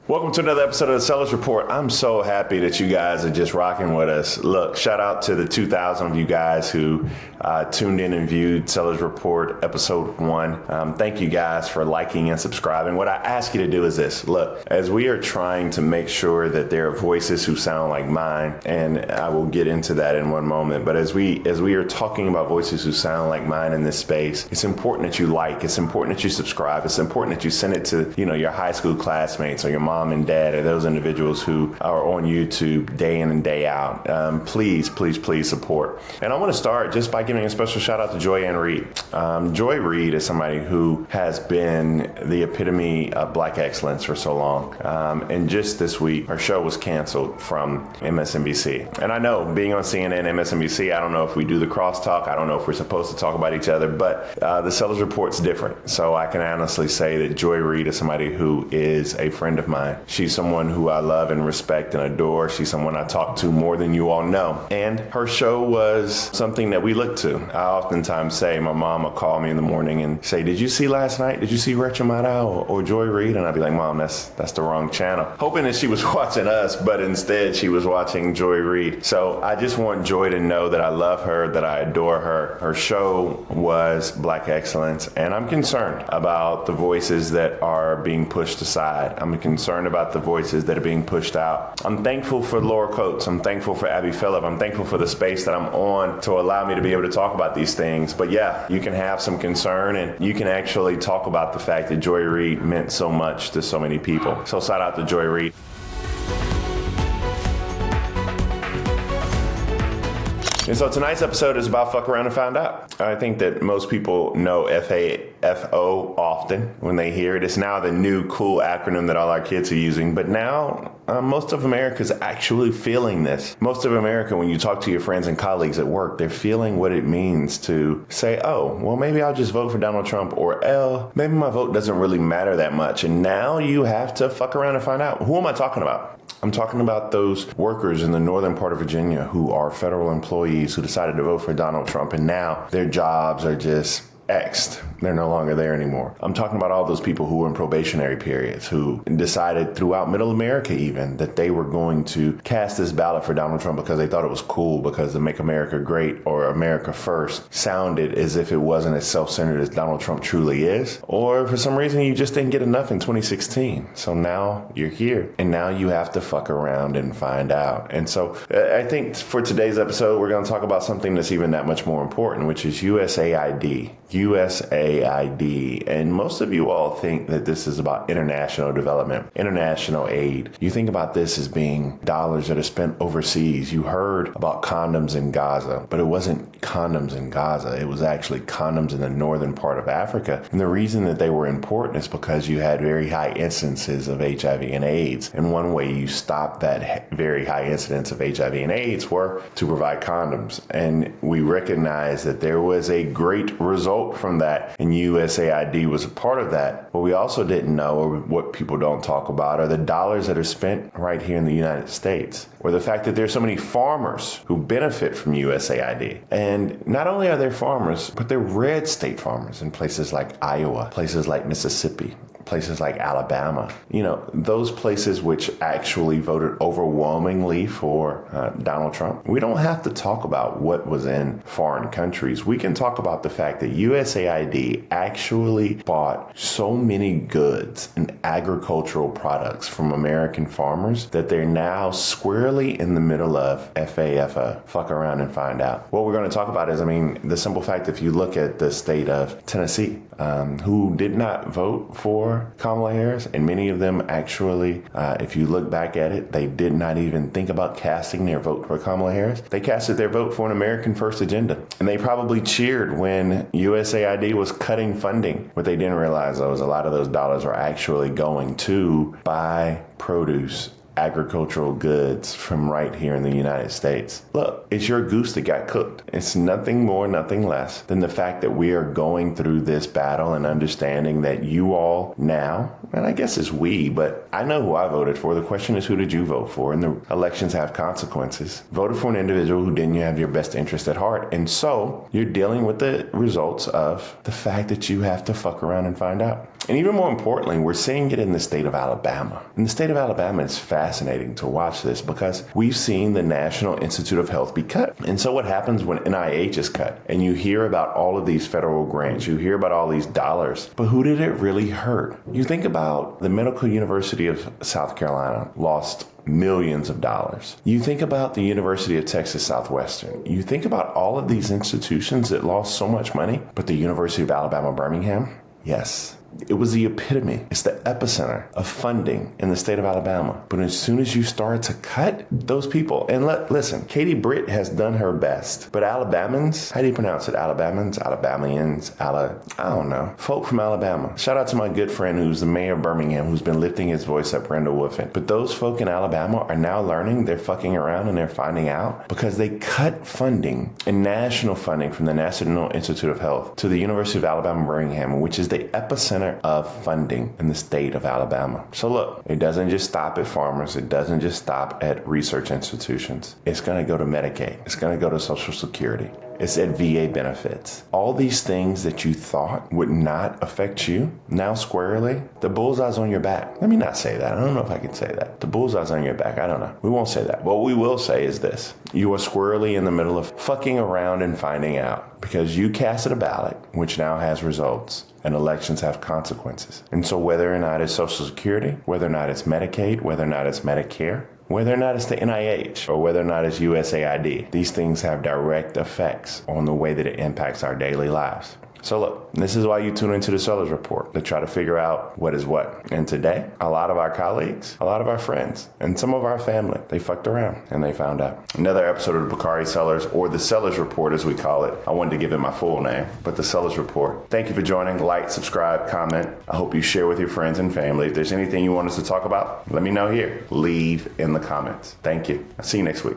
Welcome to another episode of the Sellers Report. I'm so happy that you guys are just rocking with us. Look, shout out to the 2,000 of you guys who tuned in and viewed Sellers Report episode 1. Thank you guys for liking and subscribing. What I ask you to do is this. Look, as we are trying to make sure that there are voices who sound like mine, and I will get into that in one moment, but as we are talking about voices who sound like mine in this space, it's important that you like, it's important that you subscribe, it's important that you send it to, your high school classmates or your mom and dad or those individuals who are on YouTube day in and day out. Please support. And I want to start just by giving a special shout out to Joy Reid. Joy Reid is somebody who has been the epitome of Black excellence for so long. And just this week, her show was canceled from MSNBC. And I know, being on CNN, MSNBC, I don't know if we do the crosstalk. I don't know if we're supposed to talk about each other, but the Sellers Report's different. So I can honestly say that Joy Reid is somebody who is a friend of mine. She's someone who I love and respect and adore. She's someone I talk to more than you all know. And her show was something that we look to. I oftentimes say, my mom will call me in the morning and say, did you see last night? Did you see Rachel Maddow or Joy Reid? And I'd be like, Mom, that's the wrong channel. Hoping that she was watching us, but instead she was watching Joy Reid. So I just want Joy to know that I love her, that I adore her. Her show was Black excellence. And I'm concerned about the voices that are being pushed aside. I'm concerned about the voices that are being pushed out. I'm thankful for Laura Coates. I'm thankful for Abby Phillip. I'm thankful for the space that I'm on to allow me to be able to talk about these things. But yeah, you can have some concern and you can actually talk about the fact that Joy Reid meant so much to so many people. So shout out to Joy Reid. And so tonight's episode is about fuck around and find out. I think that most people know FAFO often when they hear it. It's now the new cool acronym that all our kids are using. But now most of America is actually feeling this. Most of America, when you talk to your friends and colleagues at work, they're feeling what it means to say, oh, well, maybe I'll just vote for Donald Trump, or maybe my vote doesn't really matter that much. And now you have to fuck around and find out. Who am I talking about? I'm talking about those workers in the northern part of Virginia who are federal employees who decided to vote for Donald Trump, and now their jobs are just X'd. They're no longer there anymore. I'm talking about all those people who were in probationary periods, who decided throughout middle America even that they were going to cast this ballot for Donald Trump because they thought it was cool, because the Make America Great or America First sounded as if it wasn't as self-centered as Donald Trump truly is. Or for some reason you just didn't get enough in 2016. So now you're here and now you have to fuck around and find out. And so I think for today's episode, we're going to talk about something that's even that much more important, which is USAID. USAID. And most of you all think that this is about international development, international aid. You think about this as being dollars that are spent overseas. You heard about condoms in Gaza, but it wasn't condoms in Gaza. It was actually condoms in the northern part of Africa. And the reason that they were important is because you had very high instances of HIV and AIDS. And one way you stopped that very high incidence of HIV and AIDS were to provide condoms. And we recognize that there was a great result from that, and USAID was a part of that. What we also didn't know, or what people don't talk about, are the dollars that are spent right here in the United States, or the fact that there's so many farmers who benefit from USAID. And not only are there farmers, but they're red state farmers in places like Iowa, places like Mississippi, places like Alabama, those places which actually voted overwhelmingly for Donald Trump. We don't have to talk about what was in foreign countries. We can talk about the fact that USAID actually bought so many goods and agricultural products from American farmers that they're now squarely in the middle of FAFO, fuck around and find out. What we're going to talk about is, the simple fact, if you look at the state of Tennessee, who did not vote for Kamala Harris, and many of them actually, if you look back at it, they did not even think about casting their vote for Kamala Harris. They casted their vote for an American First agenda, and they probably cheered when USAID was cutting funding. What they didn't realize, though, is a lot of those dollars are actually going to buy produce agricultural goods from right here in the United States. Look, it's your goose that got cooked. It's nothing more, nothing less than the fact that we are going through this battle and understanding that you all now, and I guess it's we, but I know who I voted for. The question is, who did you vote for? And the elections have consequences. Voted for an individual who didn't have your best interest at heart. And so you're dealing with the results of the fact that you have to fuck around and find out. And even more importantly, we're seeing it in the state of Alabama. In the state of Alabama, it's fascinating to watch this because we've seen the National Institute of Health be cut. And so what happens when NIH is cut? And you hear about all of these federal grants, you hear about all these dollars, but who did it really hurt? You think about the Medical University of South Carolina lost millions of dollars. You think about the University of Texas Southwestern. You think about all of these institutions that lost so much money, but the University of Alabama, Birmingham, yes. It was the epitome. It's the epicenter of funding in the state of Alabama. But as soon as you start to cut those people, and listen, Katie Britt has done her best. But Alabamans, how do you pronounce it? Alabamians, I don't know. Folk from Alabama. Shout out to my good friend who's the mayor of Birmingham, who's been lifting his voice up, Brenda Woofin. But those folk in Alabama are now learning, they're fucking around and they're finding out because they cut funding and national funding from the National Institute of Health to the University of Alabama, Birmingham, which is the epicenter of funding in the state of Alabama. So look, it doesn't just stop at farmers. It doesn't just stop at research institutions. It's going to go to Medicaid. It's going to go to Social Security. It's at VA benefits. All these things that you thought would not affect you, now squarely, the bullseye's on your back. Let me not say that. I don't know if I can say that. The bullseye's on your back. I don't know. We won't say that. What we will say is this. You are squarely in the middle of fucking around and finding out because you casted a ballot, which now has results. And elections have consequences. And so whether or not it's Social Security, whether or not it's Medicaid, whether or not it's Medicare, whether or not it's the NIH, or whether or not it's USAID, these things have direct effects on the way that it impacts our daily lives. So look, this is why you tune into the Sellers Report to try to figure out what is what. And today, a lot of our colleagues, a lot of our friends, and some of our family, they fucked around and they found out. Another episode of the Bakari Sellers, or the Sellers Report as we call it. I wanted to give it my full name, but the Sellers Report. Thank you for joining. Like, subscribe, comment. I hope you share with your friends and family. If there's anything you want us to talk about, let me know here. Leave in the comments. Thank you. I'll see you next week.